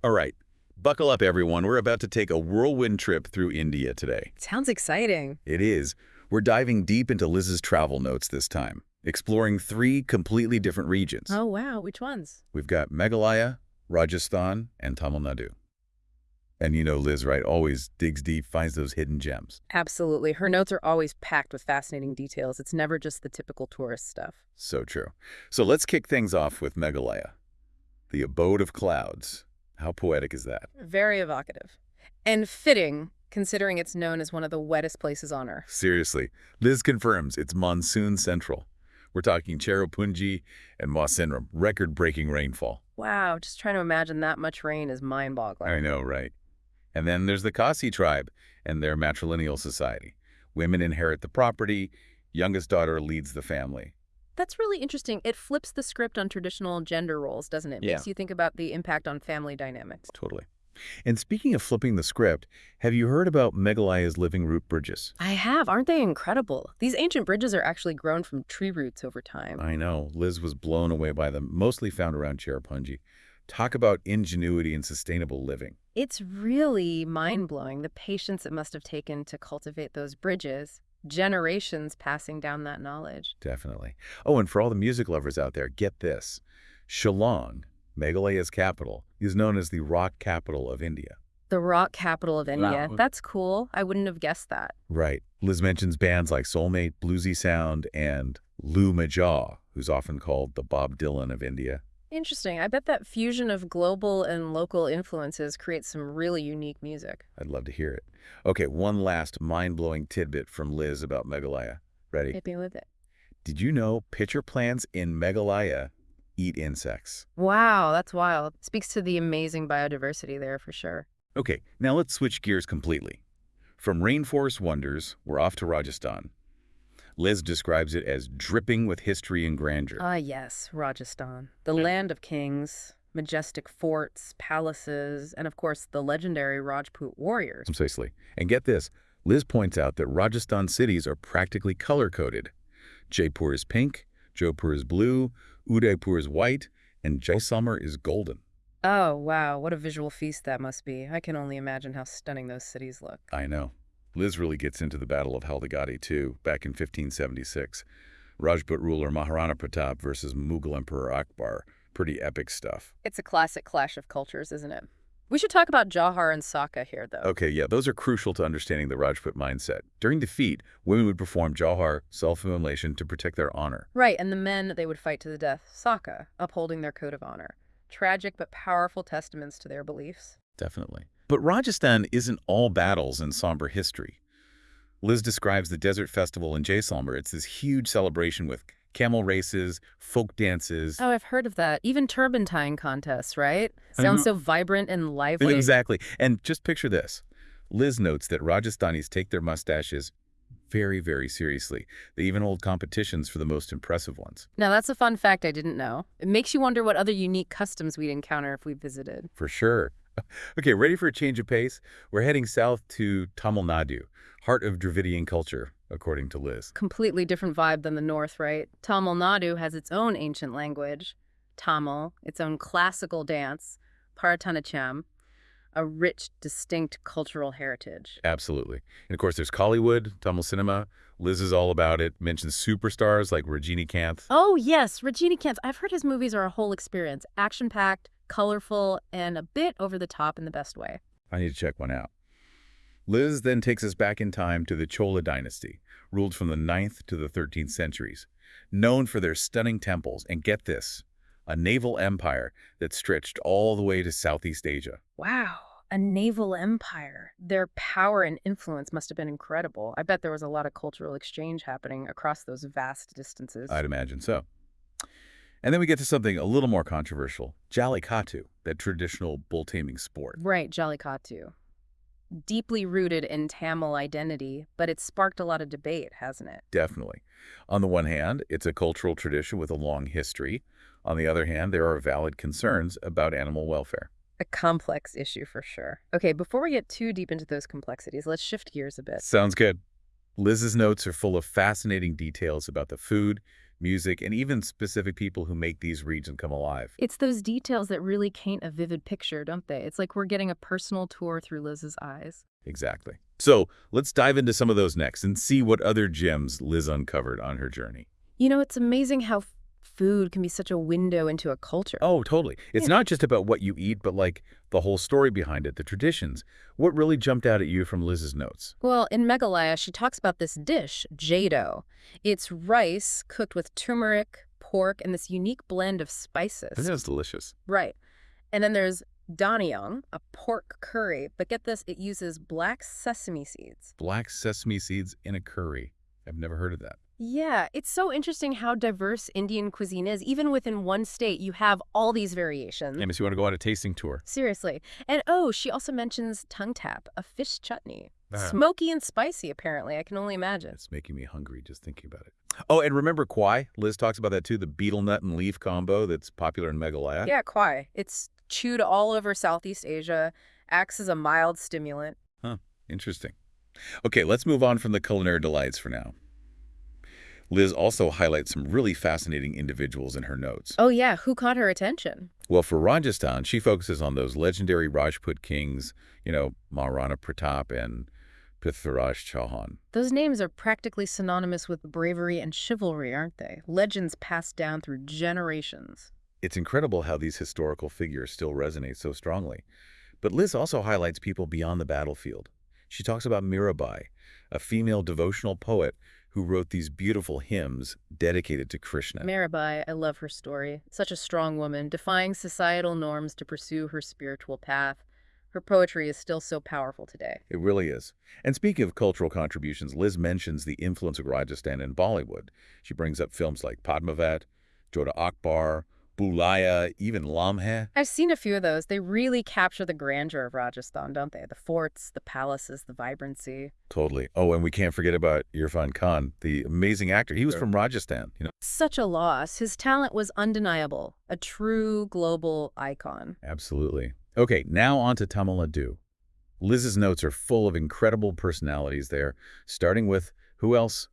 All right, buckle up, everyone. We're about to take a whirlwind trip through India today. Sounds exciting. It is. We're diving deep into Liz's travel notes this time, exploring three completely different regions. Oh, wow. Which ones? We've got Meghalaya, Rajasthan, and Tamil Nadu. And you know Liz, right? Always digs deep, finds those hidden gems. Absolutely. Her notes are always packed with fascinating details. It's never just the typical tourist stuff. So true. So let's kick things off with Meghalaya, the abode of clouds. How poetic is that? Very evocative. And fitting, considering it's known as one of the wettest places on Earth. Seriously, Liz confirms it's monsoon central. We're talking Cherrapunji and Mawsynram, record-breaking rainfall. Wow, just trying to imagine that much rain is mind-boggling. I know, right? And then there's the Kasi tribe and their matrilineal society. Women inherit the property, youngest daughter leads the family. That's really interesting. It flips the script on traditional gender roles, doesn't it? Yeah. Makes you think about the impact on family dynamics. Totally. And speaking of flipping the script, have you heard about Meghalaya's living root bridges? I have. Aren't they incredible? These ancient bridges are actually grown from tree roots over time. I know. Liz was blown away by them, mostly found around Cherrapunji. Talk about ingenuity and sustainable living. It's really mind-blowing, the patience it must have taken to cultivate those bridges, generations passing down that knowledge. Definitely. Oh, and for all the music lovers out there, get this. Shillong, Meghalaya's capital, is known as the rock capital of India. The rock capital of India. Wow. That's cool. I wouldn't have guessed that. Right. Liz mentions bands like Soulmate, Bluesy Sound, and Lou Majah, who's often called the Bob Dylan of India. Interesting. I bet that fusion of global and local influences creates some really unique music. I'd love to hear it. Okay, one last mind-blowing tidbit from Liz about Meghalaya. Ready? Hit me with it. Did you know pitcher plants in Meghalaya eat insects? Wow, that's wild. Speaks to the amazing biodiversity there for sure. Okay, now let's switch gears completely. From rainforest wonders, we're off to Rajasthan. Liz describes it as dripping with history and grandeur. Ah, yes, Rajasthan. The land of kings, majestic forts, palaces, and of course the legendary Rajput warriors. Precisely. And get this, Liz points out that Rajasthan cities are practically color-coded. Jaipur is pink, Jodhpur is blue, Udaipur is white, and Jaisalmer is golden. Oh, wow, what a visual feast that must be. I can only imagine how stunning those cities look. I know. Liz really gets into the Battle of Haldigati, too, back in 1576. Rajput ruler Maharana Pratap versus Mughal Emperor Akbar. Pretty epic stuff. It's a classic clash of cultures, isn't it? We should talk about Jauhar and Saka here, though. Okay, yeah, those are crucial to understanding the Rajput mindset. During defeat, women would perform Jauhar, self-immolation, to protect their honor. Right, and the men, they would fight to the death, Saka, upholding their code of honor. Tragic but powerful testaments to their beliefs. Definitely. But Rajasthan isn't all battles and somber history. Liz describes the Desert Festival in Jaisalmer. It's this huge celebration with camel races, folk dances. Oh, I've heard of that. Even turpentine contests, right? Sounds so vibrant and lively. Exactly. And just picture this. Liz notes that Rajasthanis take their mustaches very, very seriously. They even hold competitions for the most impressive ones. Now, that's a fun fact I didn't know. It makes you wonder what other unique customs we'd encounter if we visited. For sure. Okay, ready for a change of pace? We're heading south to Tamil Nadu, heart of Dravidian culture, according to Liz. Completely different vibe than the north, right? Tamil Nadu has its own ancient language, Tamil, its own classical dance, Bharatanatyam, a rich, distinct cultural heritage. Absolutely. And of course, there's Kollywood, Tamil cinema. Liz is all about it. Mentions superstars like Rajinikanth. Oh, yes, Rajinikanth. I've heard his movies are a whole experience. Action-packed, colorful, and a bit over the top in the best way. I need to check one out. Liz then takes us back in time to the Chola dynasty, ruled from the 9th to the 13th centuries. Known for their stunning temples, and get this, a naval empire that stretched all the way to Southeast Asia. Wow, a naval empire. Their power and influence must have been incredible. I bet there was a lot of cultural exchange happening across those vast distances. I'd imagine so. And then we get to something a little more controversial, Jallikattu, that traditional bull taming sport. Right, Jallikattu. Deeply rooted in Tamil identity, but it's sparked a lot of debate, hasn't it? Definitely. On the one hand, it's a cultural tradition with a long history. On the other hand, there are valid concerns about animal welfare. A complex issue for sure. Okay, before we get too deep into those complexities, let's shift gears a bit. Sounds good. Liz's notes are full of fascinating details about the food, music, and even specific people who make these regions come alive. It's those details that really paint a vivid picture, don't they? It's like we're getting a personal tour through Liz's eyes. Exactly. So let's dive into some of those next and see what other gems Liz uncovered on her journey. You know, it's amazing how food can be such a window into a culture. Oh, totally. It's Yeah. not just about what you eat, but like the whole story behind it, the traditions. What really jumped out at you from Liz's notes? Well, in Meghalaya, she talks about this dish, jado. It's rice cooked with turmeric, pork, and this unique blend of That spices. sounds delicious. Right. And then there's danyang, a pork curry. But get this, it uses black sesame seeds. Black sesame seeds in a curry. I've never heard of that. Yeah, it's so interesting how diverse Indian cuisine is. Even within one state, you have all these variations. Amos, you want to go on a tasting tour? Seriously. And oh, she also mentions tongue tap, a fish chutney. Ah. Smoky and spicy, apparently. I can only imagine. It's making me hungry just thinking about it. Oh, and remember kwai? Liz talks about that too, the betel nut and leaf combo that's popular in Meghalaya. Yeah, kwai. It's chewed all over Southeast Asia, acts as a mild stimulant. Huh, interesting. Okay, let's move on from the culinary delights for now. Liz also highlights some really fascinating individuals in her notes. Oh yeah, who caught her attention? Well, for Rajasthan, she focuses on those legendary Rajput kings, Maharana Pratap and Prithviraj Chauhan. Those names are practically synonymous with bravery and chivalry, aren't they? Legends passed down through generations. It's incredible how these historical figures still resonate so strongly. But Liz also highlights people beyond the battlefield. She talks about Mirabai, a female devotional poet who wrote these beautiful hymns dedicated to Krishna. Mirabai, I love her story. Such a strong woman, defying societal norms to pursue her spiritual path. Her poetry is still so powerful today. It really is. And speaking of cultural contributions, Liz mentions the influence of Rajasthan in Bollywood. She brings up films like Padmavat, Jodha Akbar, Bulaya, even Lamhe. I've seen a few of those. They really capture the grandeur of Rajasthan, don't they? The forts, the palaces, the vibrancy. Totally. Oh, and we can't forget about Irfan Khan, the amazing actor. He was from Rajasthan. Such a loss. His talent was undeniable. A true global icon. Absolutely. Okay, now on to Tamil Nadu. Liz's notes are full of incredible personalities there, starting with, who else?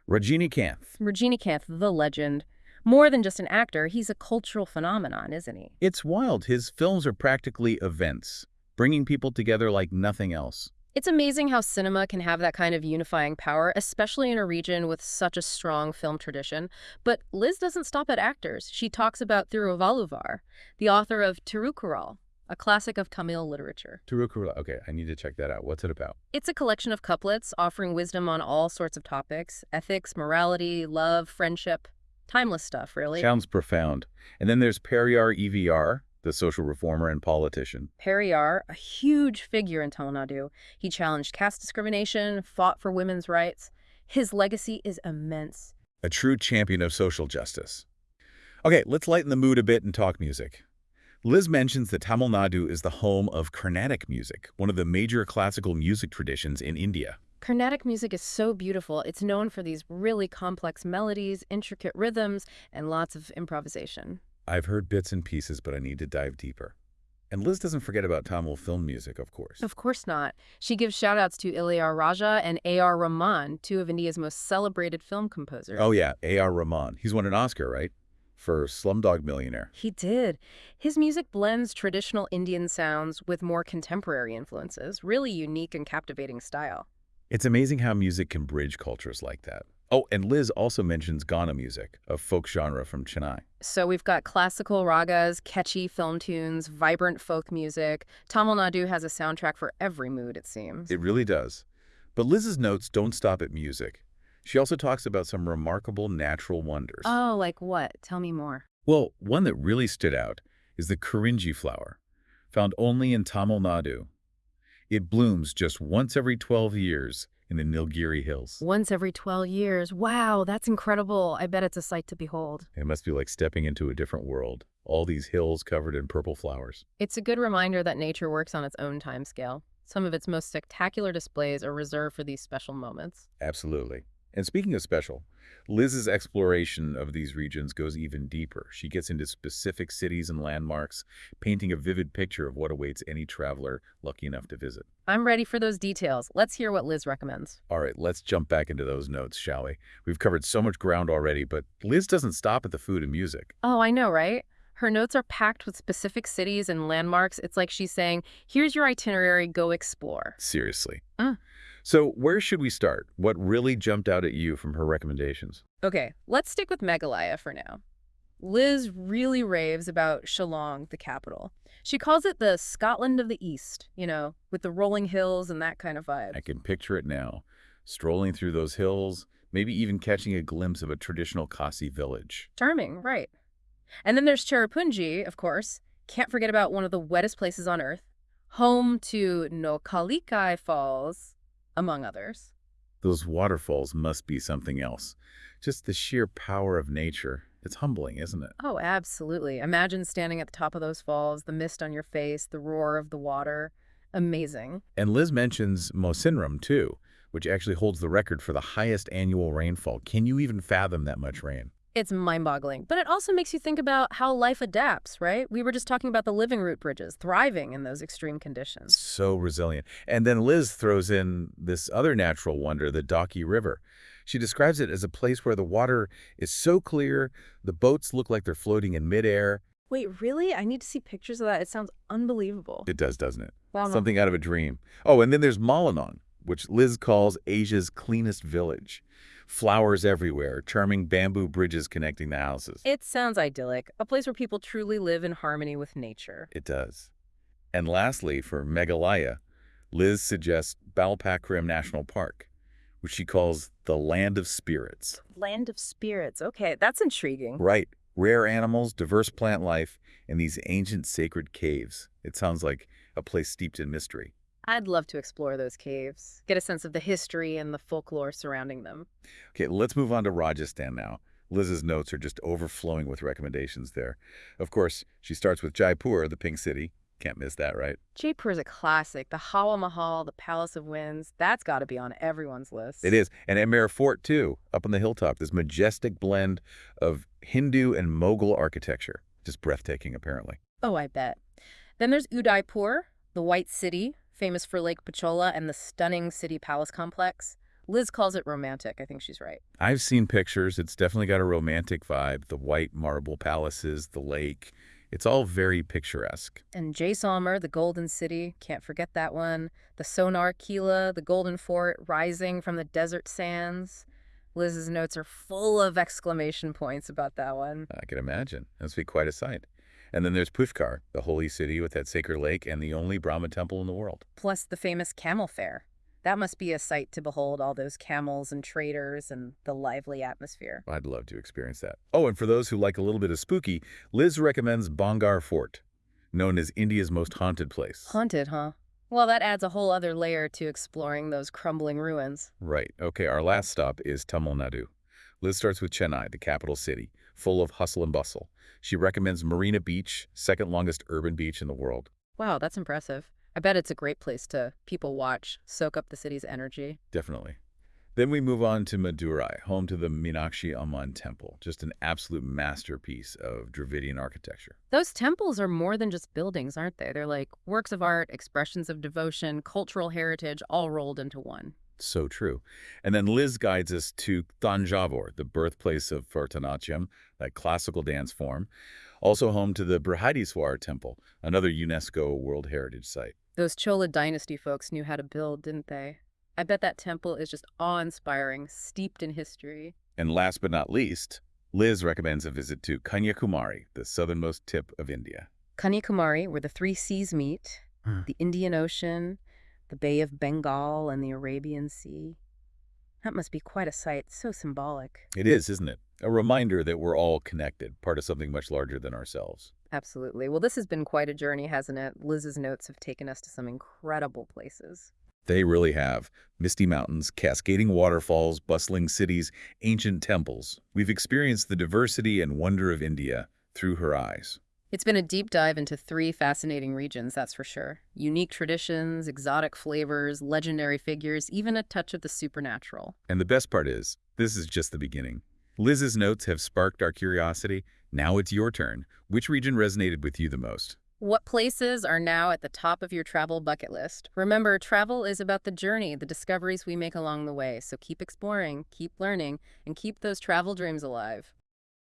Rajinikanth. Rajinikanth, the legend. More than just an actor, he's a cultural phenomenon, isn't he? It's wild. His films are practically events, bringing people together like nothing else. It's amazing how cinema can have that kind of unifying power, especially in a region with such a strong film tradition. But Liz doesn't stop at actors. She talks about Thiruvalluvar, the author of Tirukkural, a classic of Tamil literature. Tirukkural. Okay, I need to check that out. What's it about? It's a collection of couplets offering wisdom on all sorts of topics: ethics, morality, love, friendship. Timeless stuff, really. Sounds profound. And then there's Periyar EVR, the social reformer and politician. Periyar, a huge figure in Tamil Nadu. He challenged caste discrimination, fought for women's rights. His legacy is immense. A true champion of social justice. Okay, let's lighten the mood a bit and talk music. Liz mentions that Tamil Nadu is the home of Carnatic music, one of the major classical music traditions in India. Carnatic music is so beautiful. It's known for these really complex melodies, intricate rhythms, and lots of improvisation. I've heard bits and pieces, but I need to dive deeper. And Liz doesn't forget about Tamil film music, of course. Of course not. She gives shout-outs to Ilayar Raja and A.R. Rahman, two of India's most celebrated film composers. Oh yeah, A.R. Rahman. He's won an Oscar, right? For Slumdog Millionaire. He did. His music blends traditional Indian sounds with more contemporary influences. Really unique and captivating style. It's amazing how music can bridge cultures like that. Oh, and Liz also mentions Ghana music, a folk genre from Chennai. So we've got classical ragas, catchy film tunes, vibrant folk music. Tamil Nadu has a soundtrack for every mood, it seems. It really does. But Liz's notes don't stop at music. She also talks about some remarkable natural wonders. Oh, like what? Tell me more. Well, one that really stood out is the Kurinji flower, found only in Tamil Nadu. It blooms just once every 12 years in the Nilgiri Hills. Once every 12 years. Wow, that's incredible. I bet it's a sight to behold. It must be like stepping into a different world. All these hills covered in purple flowers. It's a good reminder that nature works on its own timescale. Some of its most spectacular displays are reserved for these special moments. Absolutely. And speaking of special, Liz's exploration of these regions goes even deeper. She gets into specific cities and landmarks, painting a vivid picture of what awaits any traveler lucky enough to visit. I'm ready for those details. Let's hear what Liz recommends. All right, let's jump back into those notes, shall we? We've covered so much ground already, but Liz doesn't stop at the food and music. Oh, I know, right? Her notes are packed with specific cities and landmarks. It's like she's saying, here's your itinerary, go explore. Seriously. Mm. So where should we start? What really jumped out at you from her recommendations? Okay, let's stick with Meghalaya for now. Liz really raves about Shillong, the capital. She calls it the Scotland of the East, with the rolling hills and that kind of vibe. I can picture it now. Strolling through those hills, maybe even catching a glimpse of a traditional Khasi village. Charming, right. And then there's Cherrapunji, of course. Can't forget about one of the wettest places on Earth. Home to Nokkalikai Falls, among others. Those waterfalls must be something else. Just the sheer power of nature. It's humbling, isn't it? Oh, absolutely. Imagine standing at the top of those falls, the mist on your face, the roar of the water. Amazing. And Liz mentions Mosinram, too, which actually holds the record for the highest annual rainfall. Can you even fathom that much rain? It's mind-boggling, but it also makes you think about how life adapts, right? We were just talking about the living root bridges, thriving in those extreme conditions. So resilient. And then Liz throws in this other natural wonder, the Daki River. She describes it as a place where the water is so clear, the boats look like they're floating in midair. Wait, really? I need to see pictures of that. It sounds unbelievable. It does, doesn't it? Wow. Something out of a dream. Oh, and then there's Malanon, which Liz calls Asia's cleanest village. Flowers everywhere, charming bamboo bridges connecting the houses. It sounds idyllic, a place where people truly live in harmony with nature. It does. And lastly, for Meghalaya, Liz suggests Balpakram National Park, which she calls the Land of Spirits. Land of Spirits. Okay, that's intriguing. Right. Rare animals, diverse plant life, and these ancient sacred caves. It sounds like a place steeped in mystery. I'd love to explore those caves, get a sense of the history and the folklore surrounding them. Okay, let's move on to Rajasthan now. Liz's notes are just overflowing with recommendations there. Of course, she starts with Jaipur, the Pink City. Can't miss that, right? Jaipur is a classic. The Hawa Mahal, the Palace of Winds, that's got to be on everyone's list. It is. And Amer Fort, too, up on the hilltop. This majestic blend of Hindu and Mughal architecture. Just breathtaking, apparently. Oh, I bet. Then there's Udaipur, the White City, famous for Lake Pichola and the stunning city palace complex. Liz calls it romantic. I think she's right. I've seen pictures. It's definitely got a romantic vibe. The white marble palaces, the lake. It's all very picturesque. And Jaisalmer, the Golden City, can't forget that one. The Sonar Kila, the Golden Fort, rising from the desert sands. Liz's notes are full of exclamation points about that one. I can imagine. That must be quite a sight. And then there's Pushkar, the holy city with that sacred lake and the only Brahma temple in the world. Plus the famous camel fair. That must be a sight to behold, all those camels and traders and the lively atmosphere. I'd love to experience that. Oh, and for those who like a little bit of spooky, Liz recommends Bangar Fort, known as India's most haunted place. Haunted, huh? Well, that adds a whole other layer to exploring those crumbling ruins. Right. Okay, our last stop is Tamil Nadu. Liz starts with Chennai, the capital city, full of hustle and bustle. She recommends Marina Beach, second longest urban beach in the world. Wow, that's impressive. I bet it's a great place to people watch, soak up the city's energy. Definitely. Then we move on to Madurai, home to the Meenakshi Amman Temple, just an absolute masterpiece of Dravidian architecture. Those temples are more than just buildings, aren't they? They're like works of art, expressions of devotion, cultural heritage, all rolled into one. So true. And then Liz guides us to Thanjavur, the birthplace of Bharatanatyam, that classical dance form. Also home to the Brihadiswar Temple, another UNESCO World Heritage Site. Those Chola dynasty folks knew how to build, didn't they? I bet that temple is just awe-inspiring, steeped in history. And last but not least, Liz recommends a visit to Kanyakumari, the southernmost tip of India. Kanyakumari, where the three seas meet, the Indian Ocean, the Bay of Bengal, and the Arabian Sea. That must be quite a sight, so symbolic. It is, isn't it? A reminder that we're all connected, part of something much larger than ourselves. Absolutely. Well, this has been quite a journey, hasn't it? Liz's notes have taken us to some incredible places. They really have. Misty mountains, cascading waterfalls, bustling cities, ancient temples. We've experienced the diversity and wonder of India through her eyes. It's been a deep dive into three fascinating regions, that's for sure. Unique traditions, exotic flavors, legendary figures, even a touch of the supernatural. And the best part is, this is just the beginning. Liz's notes have sparked our curiosity. Now it's your turn. Which region resonated with you the most? What places are now at the top of your travel bucket list? Remember, travel is about the journey, the discoveries we make along the way. So keep exploring, keep learning, and keep those travel dreams alive.